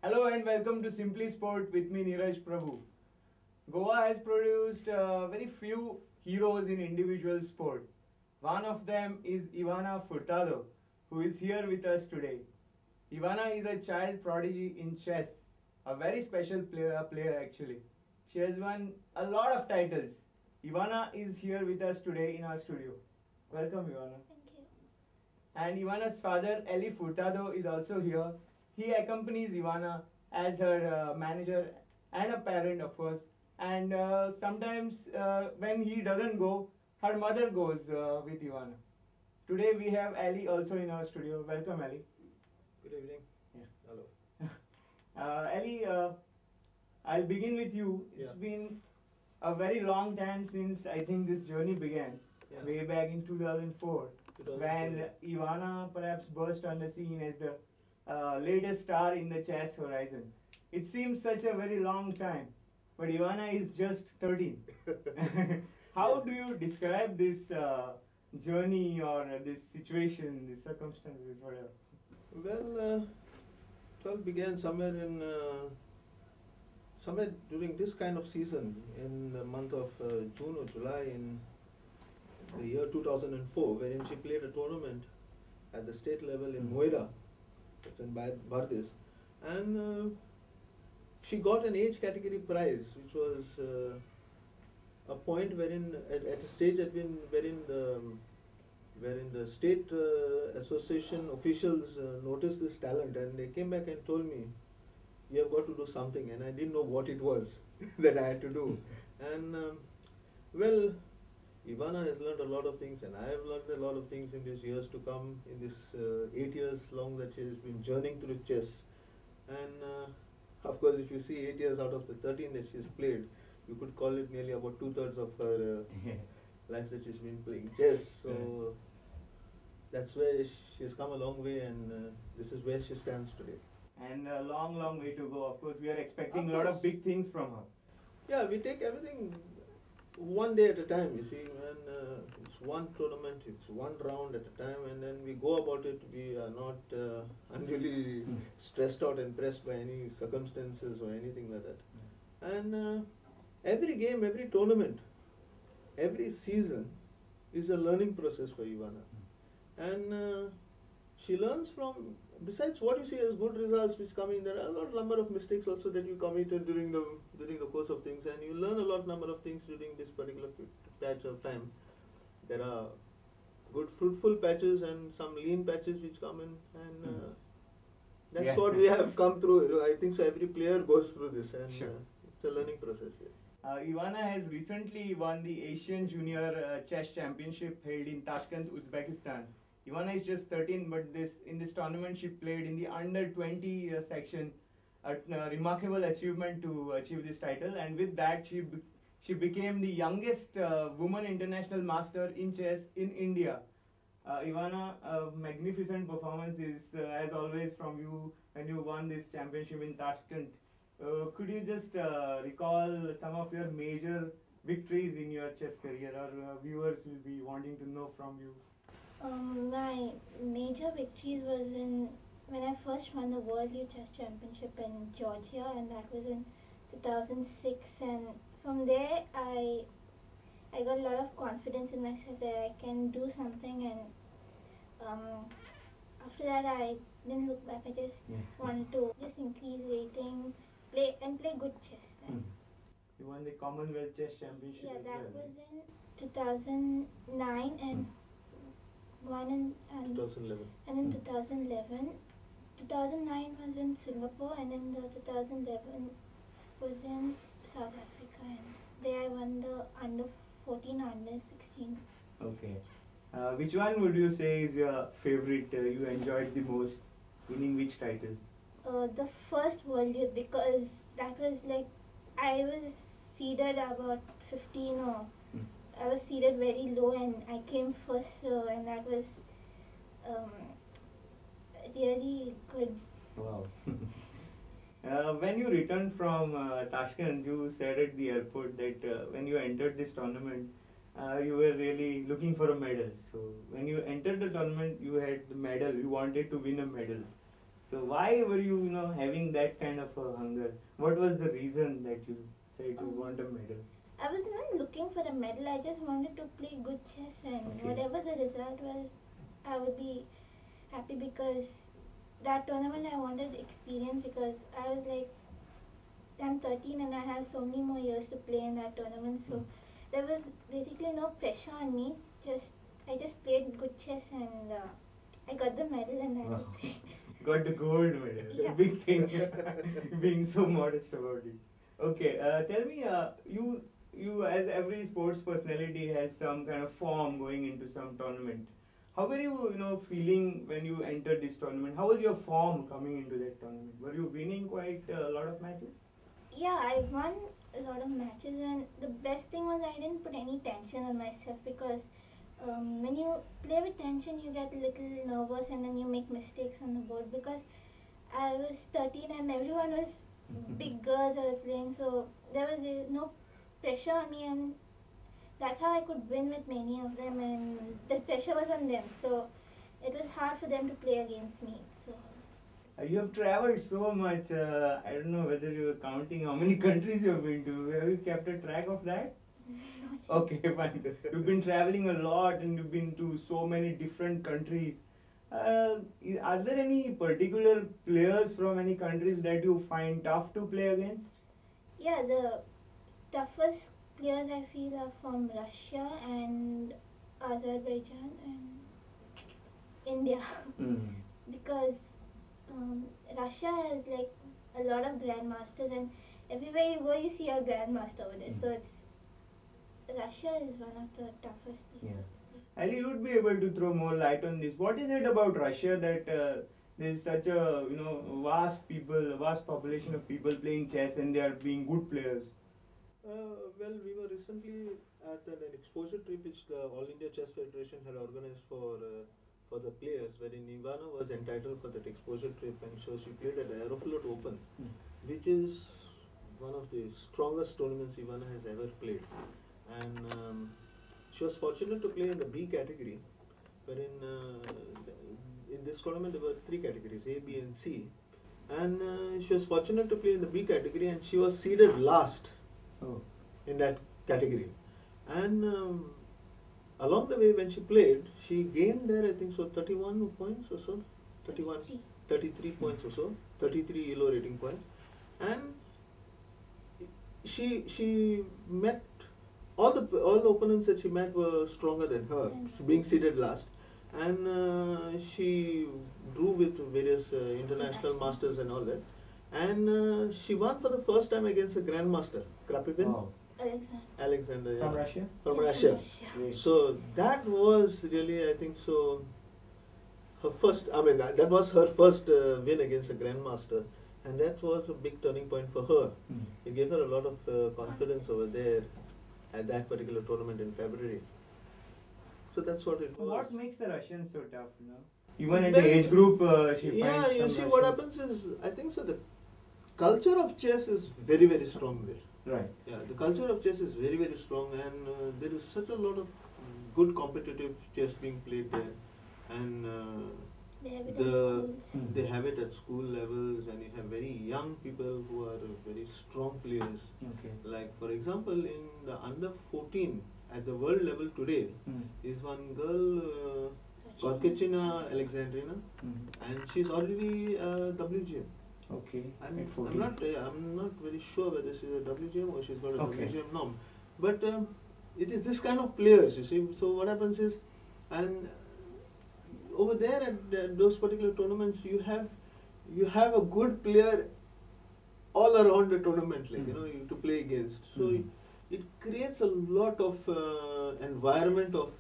Hello and welcome to Simply Sport with me Neeraj Prabhu. Goa has produced very few heroes in individual sport. One of them is Ivana Furtado, who is here with us today. Ivana is a child prodigy in chess, a very special player actually. She has won a lot of titles. Ivana is here with us today in our studio. Welcome, Ivana. Thank you. And Ivana's father, Eli Furtado, is also here. He accompanies Ivana as her manager and a parent, of course. And sometimes when he doesn't go, her mother goes with Ivana. Today we have Ali also in our studio. Welcome, Ali. Good evening. Yeah. Hello. Ali, I'll begin with you. It's Yeah. been a very long time since I think this journey began, Yeah. way back in 2004. 2004, When yeah. Ivana perhaps burst on the scene as the latest star in the chess horizon. It seems such a very long time, but Ivana is just 13. How Yeah. do you describe this journey or this situation, these circumstances, whatever? Well, it all began somewhere during this kind of season in the month of June or July in the year 2004, wherein she played a tournament at the state level in Moira, it's in Bardis, and she got an age category prize, which was a point wherein at a stage wherein the state association officials noticed this talent, and they came back and told me, you have got to do something, and I didn't know what it was that I had to do. And well, Ivana has learned a lot of things, and I have learned a lot of things in these years to come, in this 8 years long that she has been journeying through chess. And of course, if you see 8 years out of the 13 that she's played, you could call it nearly about 2/3 of her life that she's been playing chess. So that's where she's come a long way, and this is where she stands today. And a long, long way to go. Of course, we are expecting Of a lot of course. big things from her. Yeah, we take everything one day at a time, you see, and it's one tournament, it's one round at a time, and then we go about it. We are not unduly stressed out and pressed by any circumstances or anything like that. And every game, every tournament, every season is a learning process for Ivana. And she learns from, besides what you see as good results which come in, there are a lot number of mistakes also that you committed during the course of things, and you learn a lot number of things during this particular patch of time. There are good fruitful patches and some lean patches which come in, and that's Yeah. what we have come through. I think so every player goes through this, and Sure. it's a learning process here. Ivana has recently won the Asian Junior Chess Championship held in Tashkent, Uzbekistan. Ivana is just 13, but in this tournament she played in the under 20 section. A remarkable achievement to achieve this title, and with that she became the youngest woman international master in chess in India. Ivana, a magnificent performance is as always from you when you won this championship in Tashkent. Could you just recall some of your major victories in your chess career? Our viewers will be wanting to know from you. My major victories was when I first won the World Youth Chess Championship in Georgia, and that was in 2006. And from there, I got a lot of confidence in myself that I can do something. And after that, I didn't look back. I just wanted to just increase rating, play good chess. And You won the Commonwealth Chess Championship yeah, as that well. was in 2009 and one in 2011. and in 2011, 2009 was in Singapore, and then the 2011 was in South Africa, and there I won the under 14, under 16. Okay. Which one would you say is your favorite? You enjoyed the most, winning which title? The first World Youth, because that was like I was seeded about 15, or I was seeded very low, and I came first, and that was really good. Wow. When you returned from Tashkent, you said at the airport that when you entered this tournament, you were really looking for a medal. So when you entered the tournament, you had the medal. You wanted to win a medal. So why were you, having that kind of a hunger? What was the reason that you said you want a medal? I was not looking for a medal. I just wanted to play good chess, and Okay. whatever the result was, I would be happy, because that tournament I wanted experience, because I was like, I'm 13 and I have so many more years to play in that tournament. So there was basically no pressure on me. I just played good chess, and I got the medal, and that was Wow. great. Got the gold medal. Yeah. Big thing. Being so modest about it. Okay, tell me, you as every sports personality has some kind of form going into some tournament. How were you, feeling when you entered this tournament? How was your form coming into that tournament? Were you winning quite a lot of matches? Yeah, I won a lot of matches, and the best thing was I didn't put any tension on myself, because when you play with tension, you get a little nervous and then you make mistakes on the board. Because I was 13 and everyone was big girls that were playing, so there was no pressure on me, and that's how I could win with many of them, and the pressure was on them, so it was hard for them to play against me. So You have traveled so much. I don't know whether you were counting how many countries you have been to. Have you kept a track of that? Okay, fine. You've been traveling a lot and you've been to so many different countries. Are there any particular players from any countries that you find tough to play against? yeah, the toughest players I feel are from Russia and Azerbaijan and India. Because Russia has like a lot of grandmasters, and everywhere you go you see a grandmaster over there. So it's Russia is one of the toughest places to play. And you would be able to throw more light on this. What is it about Russia that there's such a vast population of people playing chess and they are being good players? Well, we were recently at an exposure trip which the All India Chess Federation had organized for the players, wherein Ivana was entitled for that exposure trip, and so she played at the Aeroflot Open, which is one of the strongest tournaments Ivana has ever played. And she was fortunate to play in the B category, wherein in this tournament there were three categories, A, B and C. And she was fortunate to play in the B category, and she was seeded last in that category. And along the way when she played, she gained there I think so 31 points or so, 33 points or so, 33 ELO rating points. And she met all the opponents that she met were stronger than her, being seeded last. And she drew with various international masters and all that. And she won for the first time against a grandmaster, Krapivin. Wow. Alexander. Yeah. From Russia? From Russia. Great. So that was really, I think so, her first, that was her first win against a grandmaster. And that was a big turning point for her. It gave her a lot of confidence over there at that particular tournament in February. So that's what it was. What makes the Russians so tough, Even at the age group, she finds Yeah, you some see what Russians- happens is, I think so the culture of chess is very, very strong there. Right. Yeah, the culture of chess is very, very strong, and there is such a lot of good competitive chess being played there. And They have it in schools. they have it at school levels, and you have very young people who are very strong players. Okay. Like for example, in the under 14 at the world level today is one girl, Gorkachina Alexandrina, and she's already WGM. Okay. I'm At 14. not very sure whether she's a WGM or she's got a Okay. WGM norm. But it is this kind of players, you see. So what happens is, and over there at those particular tournaments, you have a good player all around the tournament, like to play against. So it creates a lot of environment of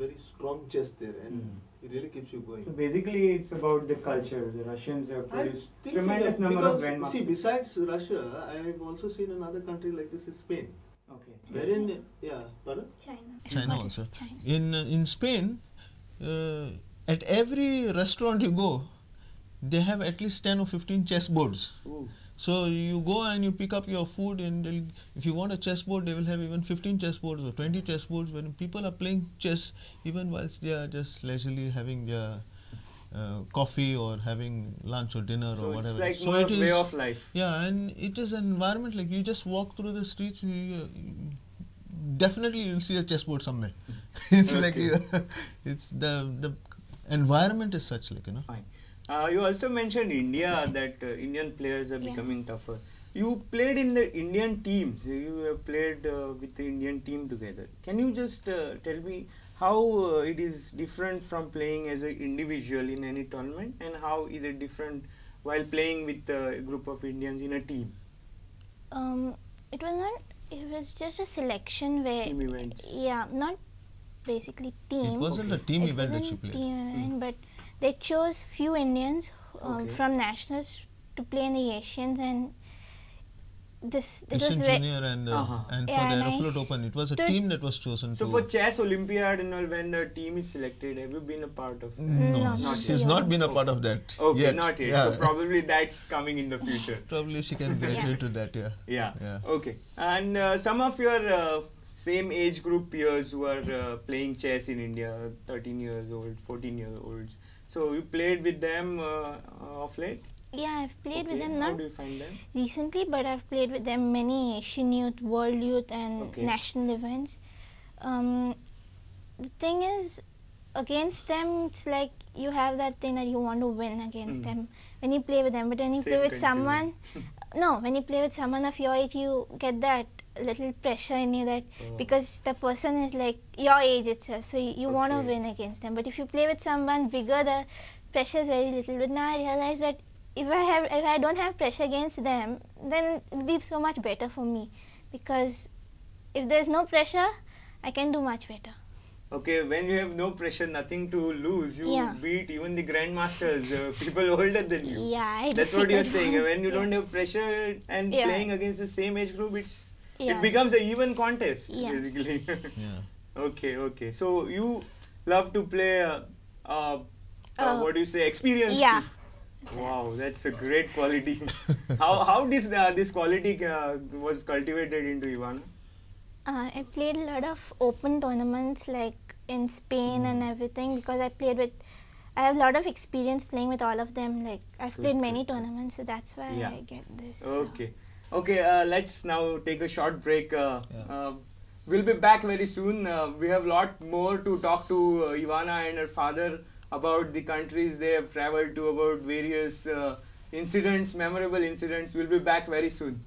very strong chess there, and it really keeps you going. So basically, it's about the culture. The Russians have I produced think so, tremendous yeah, number of because grandmasters. see, besides Russia, I've also seen another country like this is Spain. Okay. Wherein, pardon? China What also. is China? In Spain, at every restaurant you go, they have at least 10 or 15 chess boards. Ooh. So you go and you pick up your food, and if you want a chessboard, they will have even 15 chessboards or 20 chessboards, when people are playing chess even whilst they are just leisurely having their coffee or having lunch or dinner So or whatever. it's like So more it way is- of life. Yeah, and it is an environment like you just walk through the streets, definitely you'll see a chessboard somewhere. It's like Okay. it's the environment is such, like, you know. Fine. You also mentioned India, that Indian players are Yeah. becoming tougher. You played in the Indian teams. You have played with the Indian team together. Can you just tell me how it is different from playing as an individual in any tournament, and how is it different while playing with a group of Indians in a team? It was not. It was just a selection where. Team events. Yeah, not basically team. It wasn't Okay. a team It event that wasn't she played. team event, but they chose few Indians Okay. from nationals to play in the Asians, and this it Asian was ve- Junior and Uh-huh. and for Yeah, the and I Aeroflot Open, it was a stood- team that was chosen So to. for chess Olympiad and all, when the team is selected, have you been a part of that? No, No, not she's yet. not been a part of that Okay, yet. not yet. Yeah. So probably that's coming in the future. Probably she can graduate to that. Yeah. Yeah. Yeah. Okay. And some of your same age group peers who are playing chess in India, 13 years old, 14 years olds. So you played with them of late? Yeah, I've played with Okay. them How not do you find them? recently, but I've played with them many Asian Youth, World Youth, and Okay. national events. The thing is, against them, it's like you have that thing that you want to win against them when you play with them. But when you play Same with country. someone, when you play with someone of your age, you get that little pressure in you that Oh. because the person is like your age itself, so you want to Okay. win against them. But if you play with someone bigger, the pressure is very little. But now I realize that if I don't have pressure against them, then it'll be so much better for me, because if there's no pressure, I can do much better. Okay, when you have no pressure, nothing to lose, you Yeah. beat even the grandmasters, people older than you. Yeah, That's what you're saying. advance, When you yeah. don't have pressure and Yeah. playing against the same age group, it Yes. becomes an even contest, Yeah. basically. Yeah. Okay. So you love to play, what do you say, experienced Yeah. people. Wow, that's a great quality. how this quality was cultivated into Ivana? I played a lot of open tournaments like in Spain and everything, because I have a lot of experience playing with all of them. Like I've Good, played many good. tournaments, so that's why Yeah. I get this. Okay, let's now take a short break. We'll be back very soon. We have a lot more to talk to Ivana and her father about the countries they have traveled to, about various incidents, memorable incidents. We'll be back very soon.